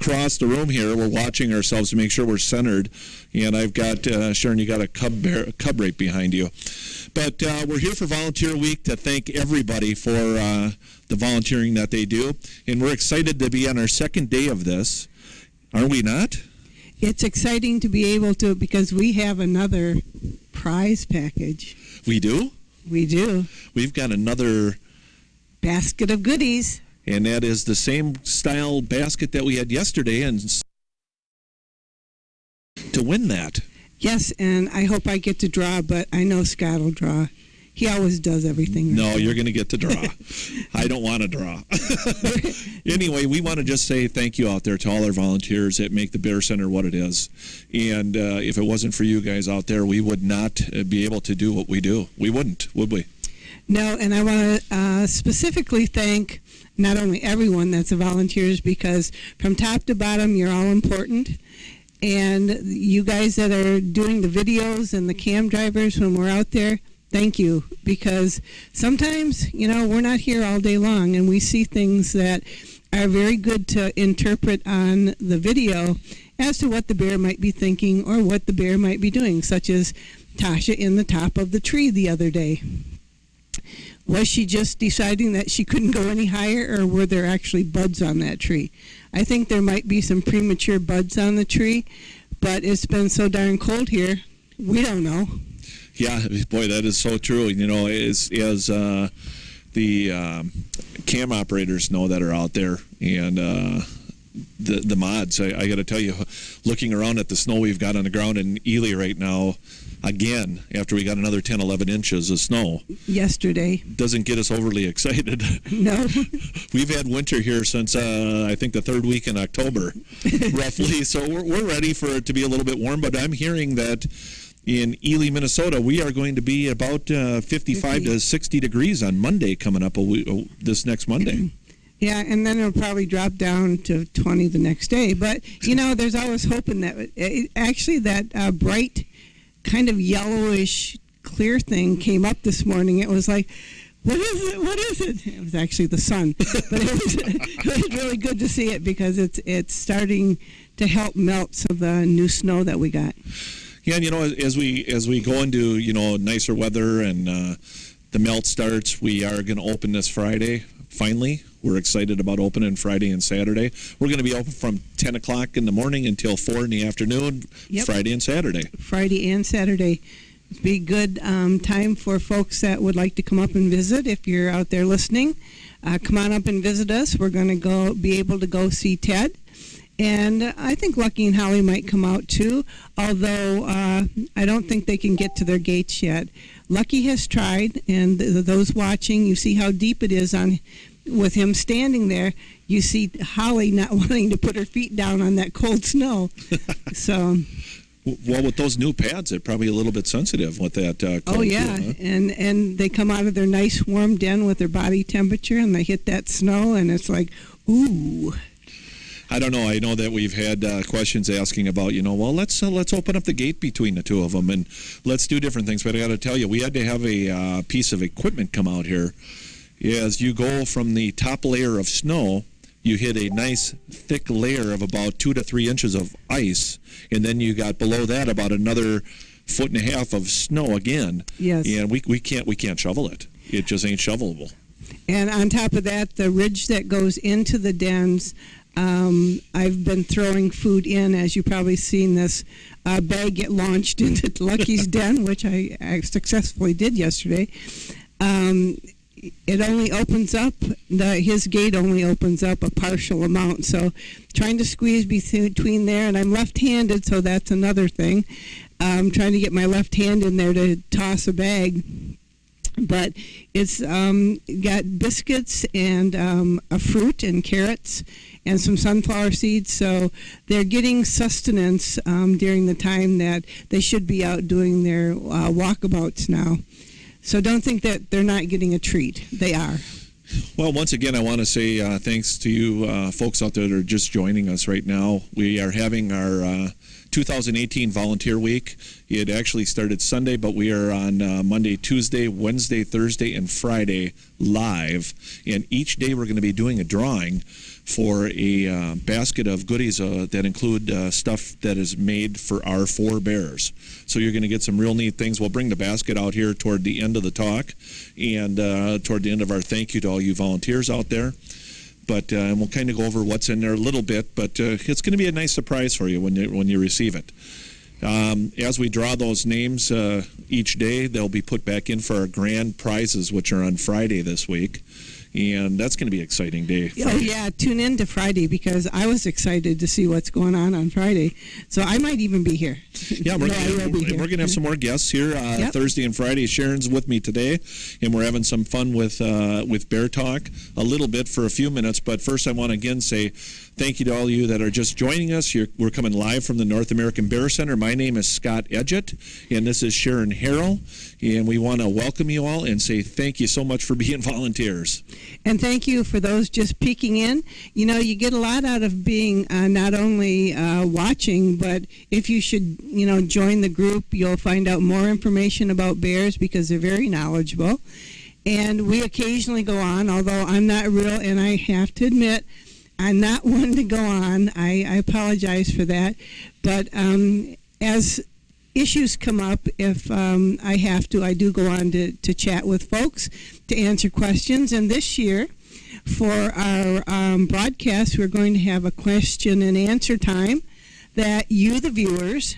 across the room here. We're watching ourselves to make sure we're centered. And I've got, Sharon, you got a cub right behind you. But we're here for Volunteer Week to thank everybody for the volunteering that they do. And we're excited to be on our second day of this. Are we not? It's exciting to be able to, because we have another prize package. We do? We do. We've got another basket of goodies. And that is the same style basket that we had yesterday, and to win that. Yes, and I hope I get to draw, but I know Scott will draw. He always does everything. No, you're going to get to draw. I don't want to draw. Anyway, we want to just say thank you out there to all our volunteers that make the Bear Center what it is. And if it wasn't for you guys out there, we would not be able to do what we do. We wouldn't, would we? No, and I want to specifically thank not only everyone that's volunteers, because from top to bottom, you're all important. And you guys that are doing the videos and the cam drivers when we're out there, thank you, because sometimes, we're not here all day long, and we see things that are very good to interpret on the video as to what the bear might be thinking or what the bear might be doing, such as Tasha in the top of the tree the other day. Was she just deciding that she couldn't go any higher, or were there actually buds on that tree? I think there might be some premature buds on the tree, but it's been so darn cold here, we don't know. Yeah, boy, that is so true. As the cam operators know that are out there, and the mods, I got to tell you, looking around at the snow we've got on the ground in Ely right now, again, after we got another 10, 11 inches of snow. Yesterday. Doesn't get us overly excited. No. We've had winter here since, I think, the third week in October, roughly. So we're ready for it to be a little bit warm, but I'm hearing that in Ely, Minnesota, we are going to be about 55 to 60 degrees on Monday coming up this next Monday. Yeah, and then it'll probably drop down to 20 the next day. But, there's always hoping that actually that bright kind of yellowish clear thing came up this morning. It was like, what is it? What is it? It was actually the sun. But it was really good to see it, because it's starting to help melt some of the new snow that we got. Yeah, and as we go into nicer weather and the melt starts, we are going to open this Friday. Finally, we're excited about opening Friday and Saturday. We're going to be open from 10 o'clock in the morning until 4 in the afternoon, yep. Friday and Saturday. Friday and Saturday. It'd be a good time for folks that would like to come up and visit. If you're out there listening, come on up and visit us. We're going to be able to go see Ted. And I think Lucky and Holly might come out too, although I don't think they can get to their gates yet. Lucky has tried, and those watching, you see how deep it is with him standing there. You see Holly not wanting to put her feet down on that cold snow. So, well, with those new pads, they're probably a little bit sensitive with that cold. Oh, yeah, too, huh? and they come out of their nice warm den with their body temperature, and they hit that snow, and it's like, ooh. I don't know. I know that we've had questions asking about, well, let's open up the gate between the two of them and let's do different things. But I got to tell you, we had to have a piece of equipment come out here. As you go from the top layer of snow, you hit a nice thick layer of about 2 to 3 inches of ice, and then you got below that about another 1.5 feet of snow again. Yes. And we can't shovel it. It just ain't shovelable. And on top of that, the ridge that goes into the dens. I've been throwing food in, as you've probably seen this bag get launched into Lucky's den, which I successfully did yesterday. It only opens up, his gate only opens up a partial amount, so trying to squeeze between there, and I'm left-handed, so that's another thing. I'm trying to get my left hand in there to toss a bag. But it's got biscuits and a fruit and carrots and some sunflower seeds. So they're getting sustenance during the time that they should be out doing their walkabouts now. So don't think that they're not getting a treat. They are. Well, once again, I want to say thanks to you folks out there that are just joining us right now. We are having our 2018 Volunteer Week. It actually started Sunday, but we are on Monday, Tuesday, Wednesday, Thursday, and Friday live. And each day we're going to be doing a drawing for a basket of goodies that include stuff that is made for our 4 bears. So you're going to get some real neat things. We'll bring the basket out here toward the end of the talk and toward the end of our thank you to all you volunteers out there. But and we'll kind of go over what's in there a little bit, but it's going to be a nice surprise for you when you receive it. As we draw those names each day, they'll be put back in for our grand prizes, which are on Friday this week. And that's going to be an exciting day. Oh, yeah. Tune in to Friday because I was excited to see what's going on Friday. So I might even be here. Yeah, we're going to have some more guests here Thursday and Friday. Sharon's with me today, and we're having some fun with Bear Talk a little bit for a few minutes. But first, I want to again say thank you to all of you that are just joining us. We're coming live from the North American Bear Center. My name is Scott Edgett, and this is Sharon Harrell. And we want to welcome you all and say thank you so much for being volunteers. And thank you for those just peeking in. You know, you get a lot out of being not only watching, but if you should, join the group, you'll find out more information about bears because they're very knowledgeable. And we occasionally go on, although I'm not real, and I have to admit, I'm not one to go on. I apologize for that. But as issues come up, if I have to, I do go on to chat with folks, to answer questions. And this year, for our broadcast, we're going to have a question and answer time that you, the viewers,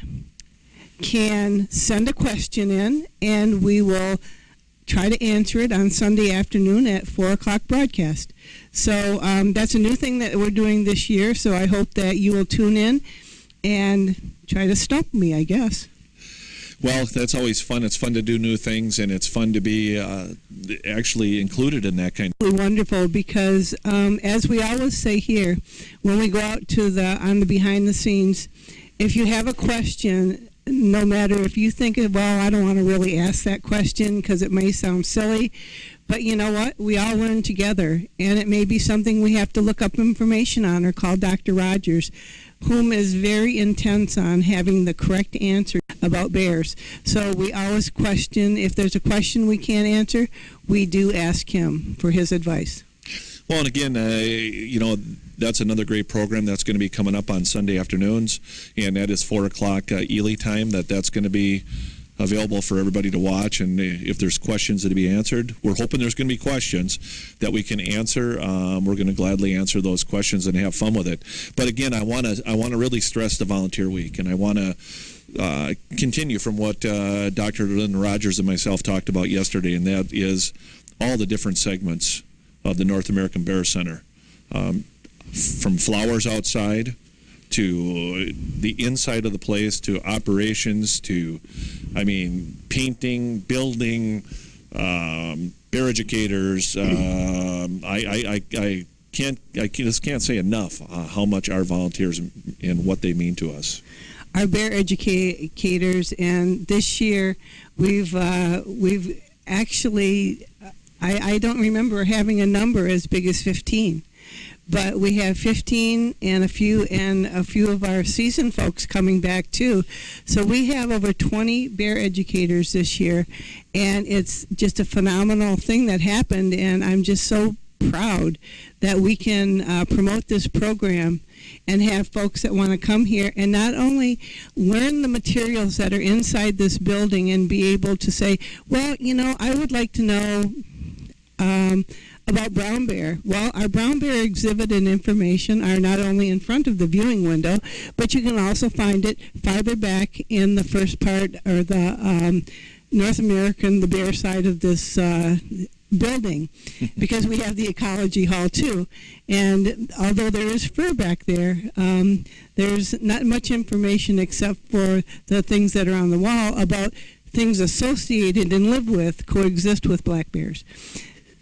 can send a question in, and we will try to answer it on Sunday afternoon at 4 o'clock broadcast. So that's a new thing that we're doing this year, so I hope that you will tune in and try to stump me, I guess. Well, that's always fun. It's fun to do new things, and it's fun to be actually included in that kind of. Wonderful, because as we always say here, when we go out to on the behind the scenes, if you have a question, no matter if you think, well, I don't want to really ask that question because it may sound silly, but you know what? We all learn together, and it may be something we have to look up information on or call Dr. Rogers, whom is very intense on having the correct answer about bears. So we always question, if there's a question we can't answer, we do ask him for his advice. Well, and again, that's another great program that's going to be coming up on Sunday afternoons, and that is 4 o'clock Ely time. That's going to be available for everybody to watch, and if there's questions that to be answered, we're hoping there's going to be questions that we can answer. We're going to gladly answer those questions and have fun with it. But again, I want to really stress the Volunteer Week, and I want to continue from what Dr. Lynn Rogers and myself talked about yesterday, and that is all the different segments of the North American Bear Center, from flowers outside to the inside of the place, to operations, to, painting, building, bear educators. I just can't say enough how much our volunteers and what they mean to us. Our bear educators, and this year we've actually, I don't remember having a number as big as 15. But we have 15 and a few of our seasoned folks coming back too. So we have over 20 bear educators this year, and it's just a phenomenal thing that happened, and I'm just so proud that we can promote this program and have folks that want to come here and not only learn the materials that are inside this building and be able to say, well, I would like to know about brown bear. Well, our brown bear exhibit and information are not only in front of the viewing window, but you can also find it farther back in the first part, or the North American, the bear side of this building, because we have the ecology hall too. And although there is fur back there, there's not much information except for the things that are on the wall about things associated and live with, coexist with black bears.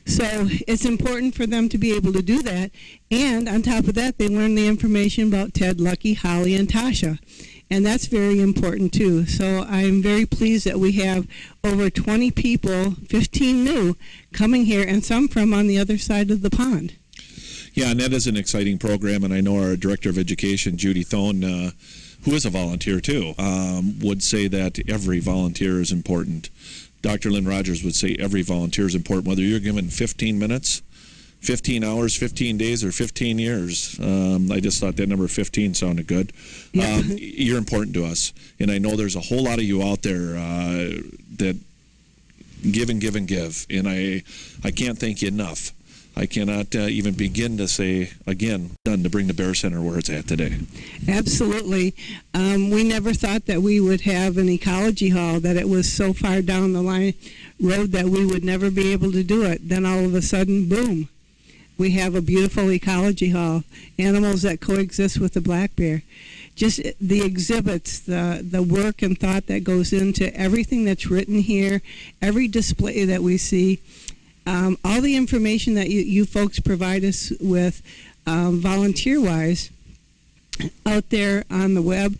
So it's important for them to be able to do that. And on top of that, they learn the information about Ted, Lucky, Holly, and Tasha. And that's very important too. So I'm very pleased that we have over 20 people, 15 new, coming here, and some from on the other side of the pond. Yeah, and that is an exciting program, and I know our Director of Education, Judy Thone, who is a volunteer too, would say that every volunteer is important. Dr. Lynn Rogers would say every volunteer is important, whether you're given 15 minutes, 15 hours, 15 days, or 15 years. I just thought that number 15 sounded good. Yeah. You're important to us, and I know there's a whole lot of you out there that give and give and give, and I can't thank you enough. I cannot even begin to say, again, done to bring the Bear Center where it's at today. Absolutely. We never thought that we would have an ecology hall, that it was so far down the road that we would never be able to do it. Then all of a sudden, boom, we have a beautiful ecology hall, animals that coexist with the black bear. Just the exhibits, the work and thought that goes into everything that's written here, every display that we see. All the information that you folks provide us with volunteer-wise out there on the web,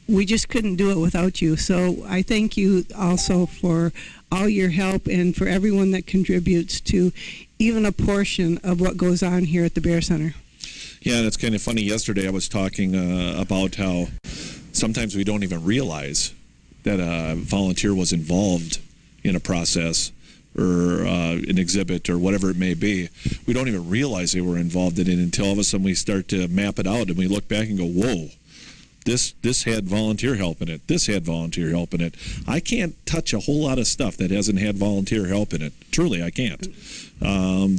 we just couldn't do it without you. So I thank you also for all your help and for everyone that contributes to even a portion of what goes on here at the Bear Center. Yeah, and it's kind of funny. Yesterday I was talking about how sometimes we don't even realize that a volunteer was involved in a process or an exhibit or whatever it may be. We don't even realize they were involved in it until all of a sudden we start to map it out and we look back and go, whoa, this had volunteer help in it. This had volunteer help in it. I can't touch a whole lot of stuff that hasn't had volunteer help in it. Truly, I can't.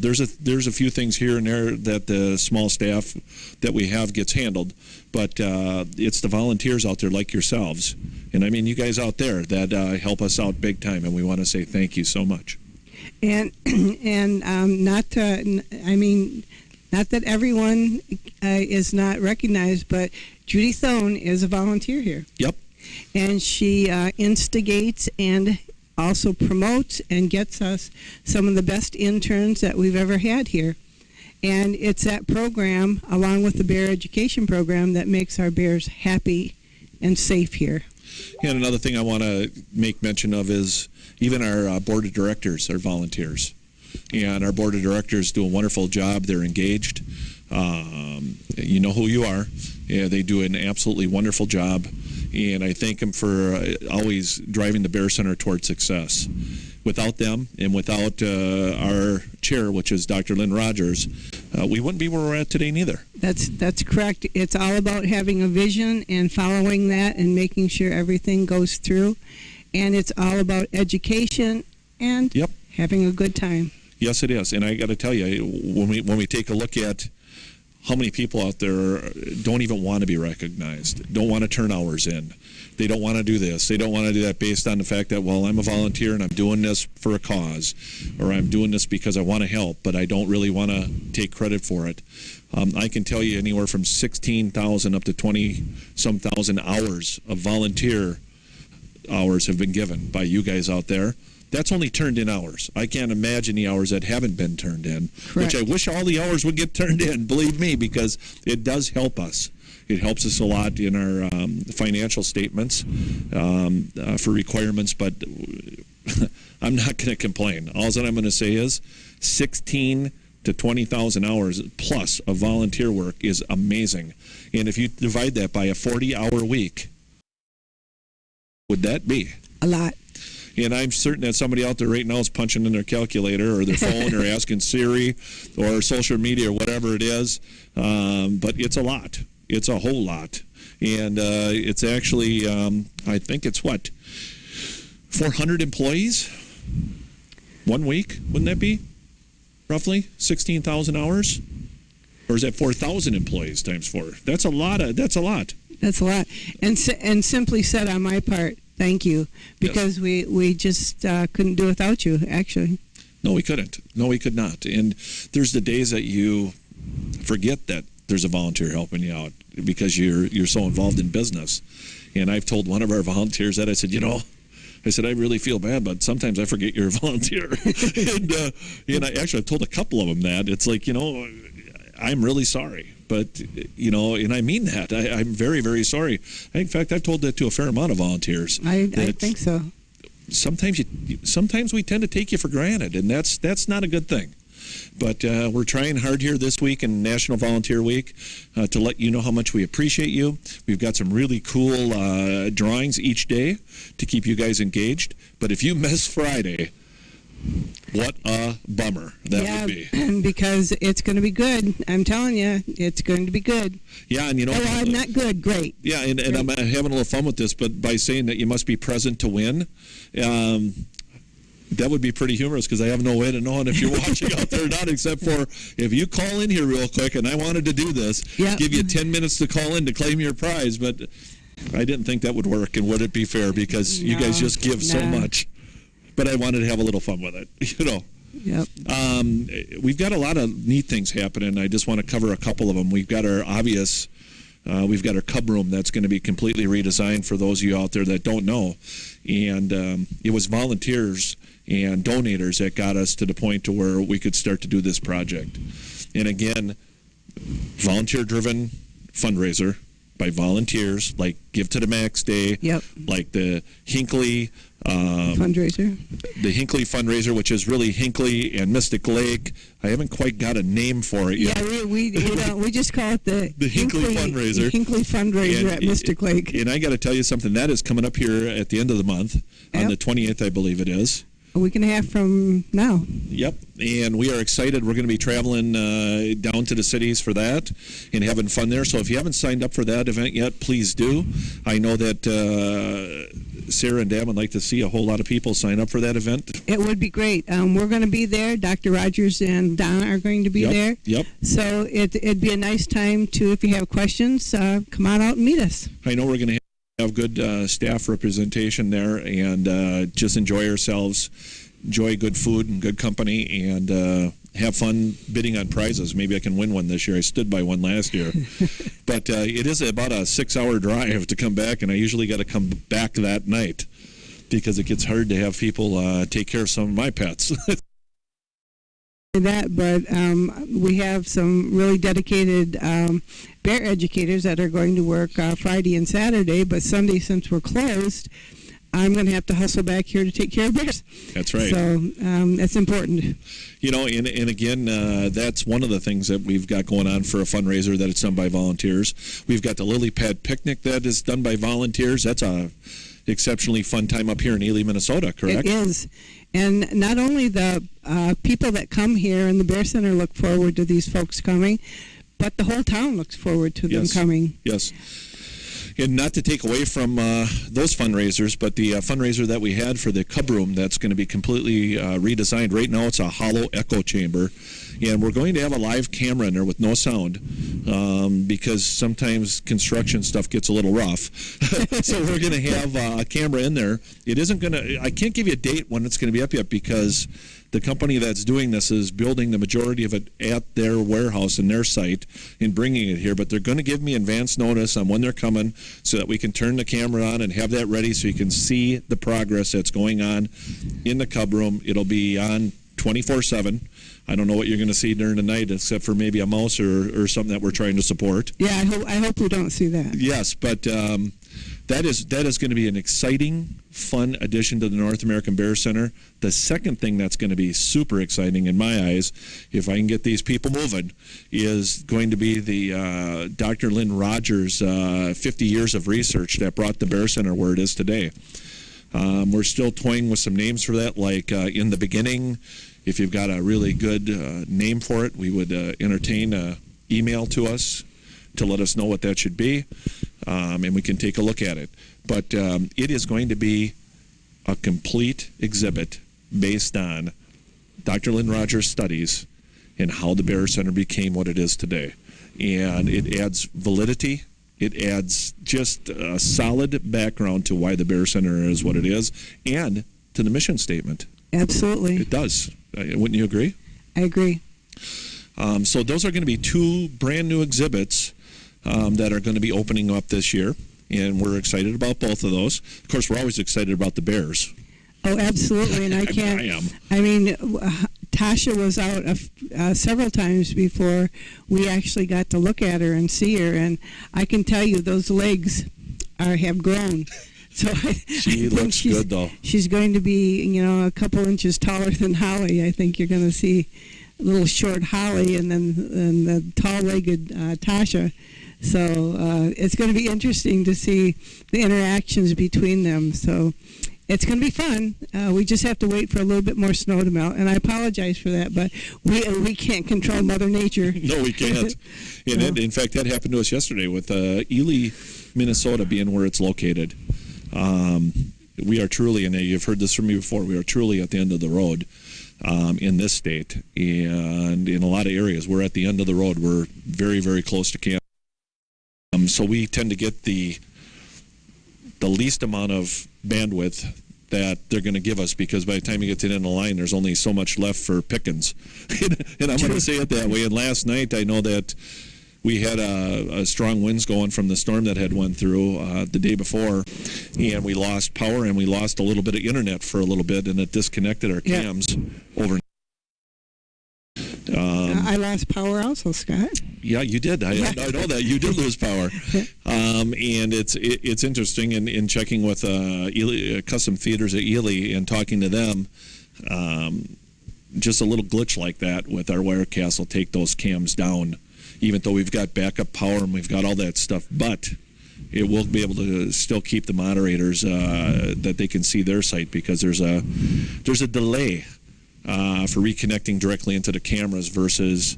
There's a few things here and there that the small staff that we have gets handled, but it's the volunteers out there like yourselves. And I mean, you guys out there that help us out big time, and we want to say thank you so much. And not that everyone is not recognized, but Judy Thone is a volunteer here. Yep. And she instigates and also promotes and gets us some of the best interns that we've ever had here. And it's that program, along with the Bear Education Program, that makes our bears happy and safe here. Yeah, and another thing I want to make mention of is even our board of directors are volunteers. And our board of directors do a wonderful job. They're engaged. You know who you are. Yeah, they do an absolutely wonderful job. And I thank them for always driving the Bear Center toward success. Without them and without our chair, which is Dr. Lynn Rogers, we wouldn't be where we're at today neither. That's correct. It's all about having a vision and following that and making sure everything goes through. And it's all about education and having a good time. Yes, it is. And I got to tell you, when we take a look at how many people out there don't even want to be recognized, don't want to turn hours in. They don't want to do this. They don't want to do that based on the fact that, well, I'm a volunteer and I'm doing this for a cause, or I'm doing this because I want to help, but I don't really want to take credit for it. I can tell you anywhere from 16,000 up to 20-some thousand hours of volunteer hours have been given by you guys out there. That's only turned in hours. I can't imagine the hours that haven't been turned in, Correct. which I wish all the hours would get turned in, believe me, because it does help us. It helps us a lot in our financial statements for requirements, but I'm not going to complain. All that I'm going to say is 16 to 20,000 hours plus of volunteer work is amazing. And if you divide that by a 40-hour week, would that be? A lot. And I'm certain that somebody out there right now is punching in their calculator or their phone or asking Siri or social media or whatever it is. But it's a lot. It's a whole lot. And it's actually, I think it's 400 employees? 1 week, wouldn't that be? Roughly 16,000 hours? Or is that 4,000 employees times 4? That's a lot. That's a lot. That's a lot. And simply said on my part, thank you, because we just couldn't do without you, actually. No, we couldn't. No, we could not. And there's the days that you forget that there's a volunteer helping you out because you're so involved in business. And I've told one of our volunteers that I said, I really feel bad, but sometimes I forget you're a volunteer. and I've told a couple of them that. It's like, I'm really sorry. But, and I mean that. I'm very, very sorry. In fact, I've told that to a fair amount of volunteers. I think so. Sometimes we tend to take you for granted, and that's not a good thing. But we're trying hard here this week in National Volunteer Week to let you know how much we appreciate you. We've got some really cool drawings each day to keep you guys engaged. But if you miss Friday, what a bummer that would be. Because it's going to be good. I'm telling you, it's going to be good. Yeah, and you know, well, not good, great. Yeah, and I'm having a little fun with this, but by saying that you must be present to win, that would be pretty humorous because I have no way to know if you're watching out there or not, except for if you call in here real quick, and I wanted to do this, give you 10 minutes to call in to claim your prize, but I didn't think that would work, and would it be fair because you guys just give so much. But I wanted to have a little fun with it, you know. Yep. We've got a lot of neat things happening. I just want to cover a couple of them. We've got our we've got our cub room that's going to be completely redesigned for those of you out there that don't know. And it was volunteers and donators that got us to the point to where we could start to do this project. And again, volunteer-driven fundraiser by volunteers, like Give to the Max Day, like the Hinckley fundraiser. The Hinckley fundraiser, which is really Hinckley and Mystic Lake. I haven't quite got a name for it yet. Yeah, we just call it the Hinckley fundraiser. The Hinckley fundraiser at Mystic Lake. And I got to tell you something, that is coming up here at the end of the month, on the 28th, I believe it is. A week and a half from now. Yep, and we are excited. We're going to be traveling down to the cities for that and having fun there. So if you haven't signed up for that event yet, please do. I know that Sarah and Dan would like to see a whole lot of people sign up for that event. It would be great. We're going to be there. Dr. Rogers and Donna are going to be there. Yep. So it'd be a nice time to, if you have questions, come on out and meet us. I know we're going to have good staff representation there, and just enjoy ourselves, enjoy good food and good company, and have fun bidding on prizes. Maybe I can win one this year. I stood by one last year. But it is about a 6-hour drive to come back, and I usually got to come back that night because it gets hard to have people take care of some of my pets. That, but we have some really dedicated bear educators that are going to work Friday and Saturday, but Sunday, since we're closed, I'm going to have to hustle back here to take care of bears. That's right. So that's important. You know, and again, that's one of the things that we've got going on for a fundraiser, that it's done by volunteers. We've got the Lily Pad Picnic that is done by volunteers. That's a exceptionally fun time up here in Ely, Minnesota, correct? It is. And not only the people that come here and the Bear Center look forward to these folks coming, but the whole town looks forward to them coming. Yes. And not to take away from those fundraisers, but the fundraiser that we had for the Cub Room that's going to be completely redesigned. Right now it's a hollow echo chamber. And we're going to have a live camera in there with no sound because sometimes construction stuff gets a little rough. So we're going to have a camera in there. It isn't going to, I can't give you a date when it's going to be up yet because the company that's doing this is building the majority of it at their warehouse and their site and bringing it here. But they're going to give me advance notice on when they're coming so that we can turn the camera on and have that ready so you can see the progress that's going on in the Cub Room. It'll be on 24/7. I don't know what you're going to see during the night except for maybe a mouse or something that we're trying to support. Yeah, I hope we don't see that. Yes, but that is going to be an exciting, fun addition to the North American Bear Center. The second thing that's going to be super exciting in my eyes, if I can get these people moving, is going to be the Dr. Lynn Rogers 50 years of research that brought the Bear Center where it is today. We're still toying with some names for that, like In the Beginning. If you've got a really good name for it, we would entertain an email to us to let us know what that should be, and we can take a look at it. But it is going to be a complete exhibit based on Dr. Lynn Rogers' studies and how the Bear Center became what it is today. And it adds validity. It adds just a solid background to why the Bear Center is what it is and to the mission statement. Absolutely. It does. Wouldn't you agree? I agree. So those are going to be two brand new exhibits that are going to be opening up this year, and we're excited about both of those. Of course, we're always excited about the Bears. Oh, absolutely, and I can't. I am. I mean, Tasha was out several times before we actually got to look at her and see her, and I can tell you those legs have grown. So she looks good, though. She's going to be, a couple inches taller than Holly. I think you're going to see little short Holly and then the tall-legged Tasha. So it's going to be interesting to see the interactions between them. So it's going to be fun. We just have to wait for a little bit more snow to melt, and I apologize for that, but we can't control Mother Nature. No, we can't. And in fact, that happened to us yesterday with Ely, Minnesota being where it's located. We are truly, and you've heard this from me before, we are truly at the end of the road in this state. And in a lot of areas, we're at the end of the road. We're very, very close to camp. So we tend to get the least amount of bandwidth that they're going to give us, because by the time you get to the end of the line, there's only so much left for pickings. And I'm going to say it that way. And last night, I know that we had a strong winds going from the storm that had went through the day before, and we lost power and we lost a little bit of internet for a little bit, and it disconnected our cams overnight. I lost power also, Scott. Yeah, you did. I know that you did lose power, and it's interesting in checking with Ely, Custom Theaters at Ely and talking to them. Just a little glitch like that with our Wirecast will take those cams down, even though we've got backup power and we've got all that stuff. But it will be able to still keep the moderators that they can see their site, because there's a delay for reconnecting directly into the cameras versus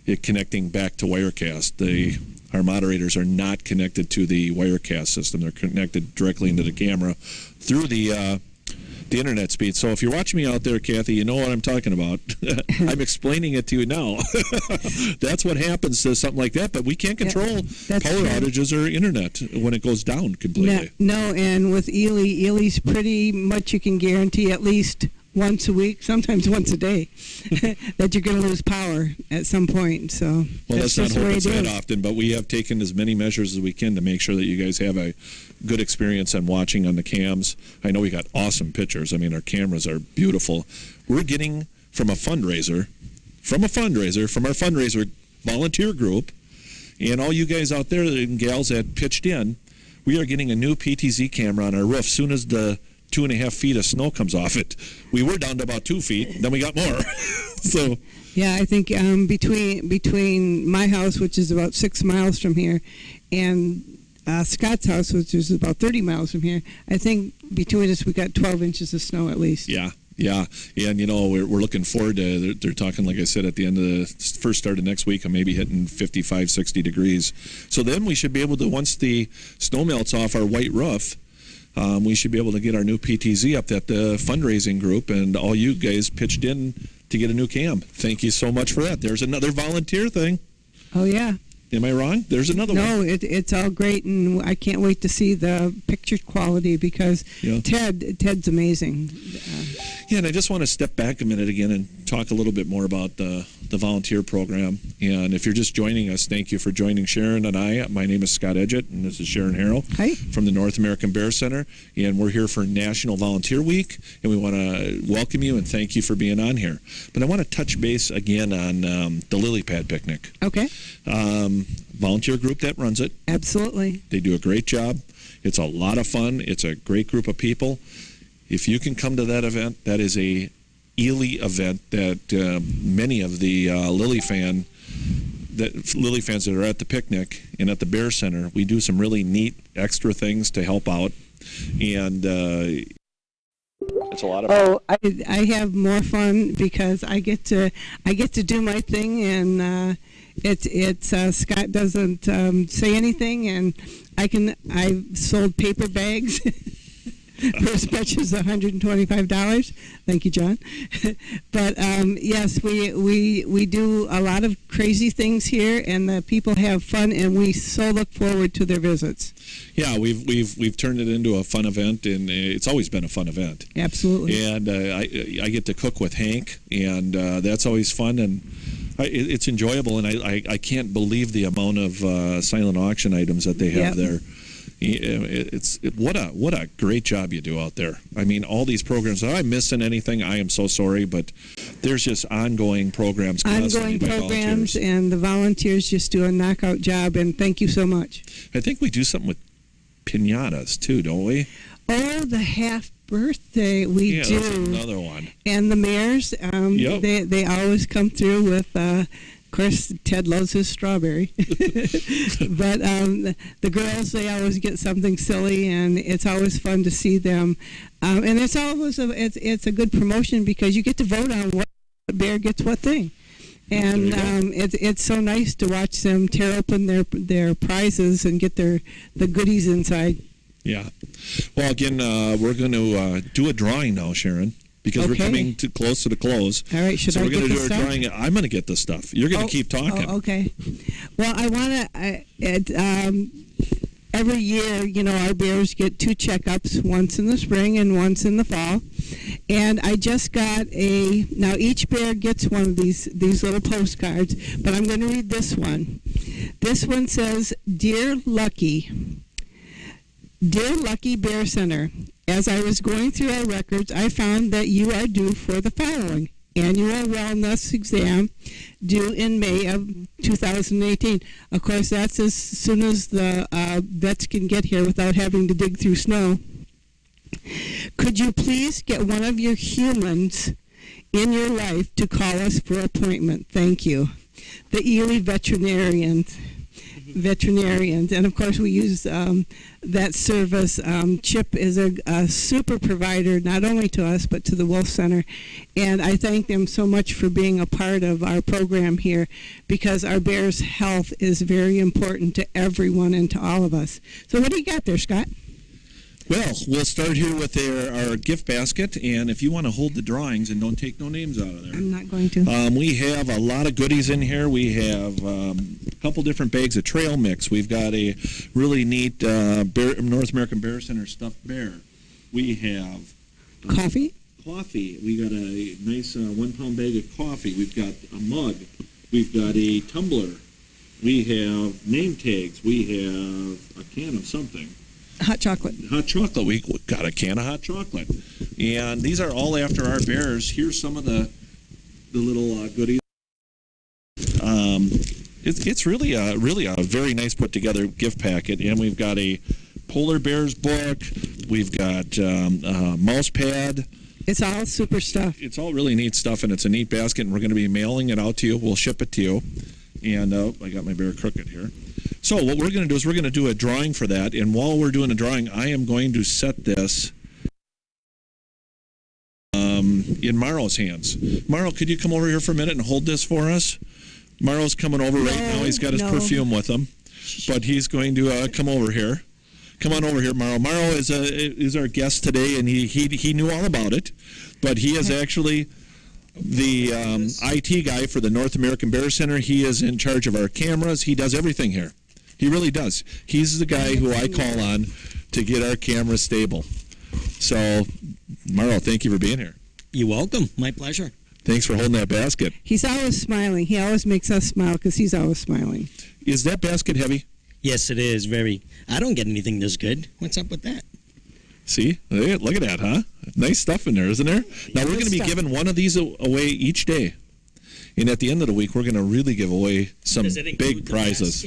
it connecting back to Wirecast. Our moderators are not connected to the Wirecast system. They're connected directly into the camera through the internet speed. So if you're watching me out there, Kathy, you know what I'm talking about. I'm explaining it to you now. That's what happens to something like that, but we can't control power outages or internet when it goes down completely. No, and with Ely's pretty much you can guarantee at least once a week, sometimes once a day, that you're going to lose power at some point. So well, let's not hope it's that often, but we have taken as many measures as we can to make sure that you guys have a good experience on watching on the cams. I know we got awesome pictures. I mean, our cameras are beautiful. We're getting from our fundraiser volunteer group, and all you guys out there and gals that pitched in, we are getting a new PTZ camera on our roof soon as the 2.5 feet of snow comes off it. We were down to about 2 feet, then we got more. So yeah, I think between my house, which is about 6 miles from here, and Scott's house, which is about 30 miles from here, I think between us we got 12 inches of snow at least. Yeah, and we're looking forward to, they're talking, like I said, at the end of the first start of next week, I'm maybe hitting 55, 60 degrees. So then we should be able to, once the snow melts off our white roof, we should be able to get our new PTZ up at the fundraising group, and all you guys pitched in to get a new cam. Thank you so much for that. There's another volunteer thing. Oh, yeah. Am I wrong? There's another one. No, it's all great, and I can't wait to see the picture quality, because Ted's amazing. Yeah, and I just want to step back a minute again and talk a little bit more about the volunteer program. And if you're just joining us, thank you for joining Sharon and I. My name is Scott Edgett, and this is Sharon Harrell. Hi. From the North American Bear Center. And we're here for National Volunteer Week, and we want to welcome you and thank you for being on here. But I want to touch base again on the Lily Pad Picnic. Okay. Volunteer group that runs it. Absolutely. They do a great job. It's a lot of fun. It's a great group of people. If you can come to that event, that is a Ely event that many of the Lily fans that are at the picnic and at the Bear Center, we do some really neat extra things to help out, and it's a lot of fun. I have more fun because I get to do my thing, and it's Scott doesn't say anything, and I've sold paper bags for as much as $125. Thank you, John. But yes, we do a lot of crazy things here, and the people have fun, and we so look forward to their visits. Yeah, we've turned it into a fun event, and it's always been a fun event. Absolutely. And I get to cook with Hank, and that's always fun, and it's enjoyable. And I can't believe the amount of silent auction items that they have there. What a great job you do out there. I mean, all these programs. If I'm missing anything, I am so sorry, but there's just ongoing programs. Ongoing programs, and the volunteers just do a knockout job, and thank you so much. I think we do something with piñatas too, don't we? Oh, the half birthday. We Yeah, do. that's another one. And the mayors, Yep. they always come through with, of course, Ted loves his strawberry. But the girls, they always get something silly, and it's always fun to see them. And it's always it's a good promotion because you get to vote on what bear gets what thing. And it's so nice to watch them tear open their prizes and get the goodies inside. Yeah. Well, again, we're going to do a drawing now, Sharon, because we're coming too close to the close. All right. Should so I we're going get to do the our stuff? drawing. I'm going to get the stuff. You're going to keep talking. Oh, okay. Well, I want to. Every year, our bears get 2 checkups, once in the spring and once in the fall. And I just got now each bear gets one of these little postcards, but I'm going to read this one. This one says, Dear Lucky Bear Center, as I was going through our records, I found that you are due for the following. Annual wellness exam due in May of 2018. Of course, that's as soon as the vets can get here without having to dig through snow. Could you please get one of your humans in your life to call us for appointment? Thank you. The Ely veterinarians. And of course we use that service. Chip is a super provider, not only to us but to the Wolf Center, and I thank them so much for being a part of our program here, because our bears' health is very important to everyone and to all of us. So what do you got there, Scott? Well, we'll start here with our gift basket, and if you want to hold the drawings and don't take no names out of there. I'm not going to. We have a lot of goodies in here. We have a couple different bags of trail mix. We've got a really neat North American Bear Center stuffed bear. We have Coffee? Coffee. We got a nice 1 pound bag of coffee. We've got a mug. We've got a tumbler. We have name tags. We have a can of something. Hot chocolate. Hot chocolate. We got a can of hot chocolate. And these are all after our bears. Here's some of the little goodies. It's really a very nice put together gift packet. And we've got a polar bears book. We've got a mouse pad. It's all super stuff. It's all really neat stuff, and it's a neat basket, and we're going to be mailing it out to you. We'll ship it to you. And I got my bear crooked here. So what we're going to do is we're going to do a drawing for that. And while we're doing a drawing, I am going to set this in Maro's hands. Maro, could you come over here for a minute and hold this for us? Maro's coming over right now. He's got his perfume with him. But he's going to come over here. Come on over here, Maro. Maro is our guest today, and he knew all about it. But he is actually the IT guy for the North American Bear Center. He is in charge of our cameras. He does everything here. He really does. He's the guy who I call on to get our cameras stable. So, Maro, thank you for being here. You're welcome. My pleasure. Thanks for holding that basket. He's always smiling. He always makes us smile because he's always smiling. Is that basket heavy? Yes, it is. Very. I don't get anything this good. What's up with that? See? Look at that, huh? Nice stuff in there, isn't there? Now, we're going to be giving one of these away each day. And at the end of the week, we're going to really give away some big prizes.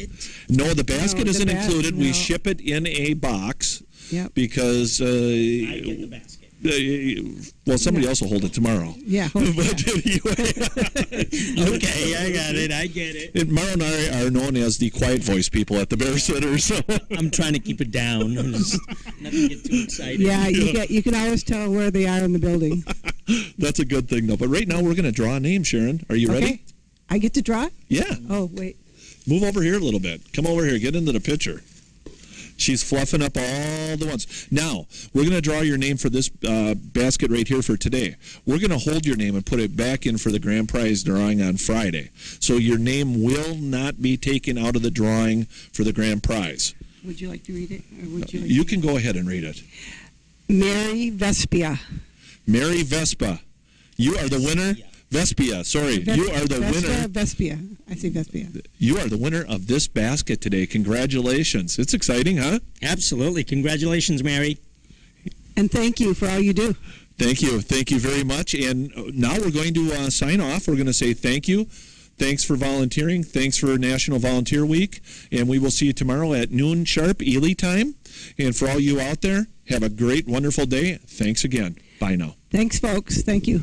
No, the basket isn't included. No. We ship it in a box because... I get the basket. Well, somebody else will hold it tomorrow. Yeah. Okay, I got it. I get it. And Maro and I are known as the quiet voice people at the Bear Center. So I'm trying to keep it down. I'm just not to get too excited. Yeah, you can always tell where they are in the building. That's a good thing, though. But right now, we're going to draw a name, Sharon. Are you ready? I get to draw? Yeah. Oh, wait. Move over here a little bit. Come over here. Get into the picture. She's fluffing up all the ones. Now, we're going to draw your name for this basket right here for today. We're going to hold your name and put it back in for the grand prize drawing on Friday. So your name will not be taken out of the drawing for the grand prize. Would you like to read it? Or would you, you can go ahead and read it. Mary Vespia. Mary Vespa. You are the winner. Vespia, sorry. You are the winner. Vespia. I say Vespia. You are the winner of this basket today. Congratulations. It's exciting, huh? Absolutely. Congratulations, Mary. And thank you for all you do. Thank you. Thank you very much. And now we're going to sign off. We're going to say thank you. Thanks for volunteering. Thanks for National Volunteer Week. And we will see you tomorrow at noon sharp, Ely time. And for all you out there, have a great, wonderful day. Thanks again. Bye now. Thanks, folks. Thank you.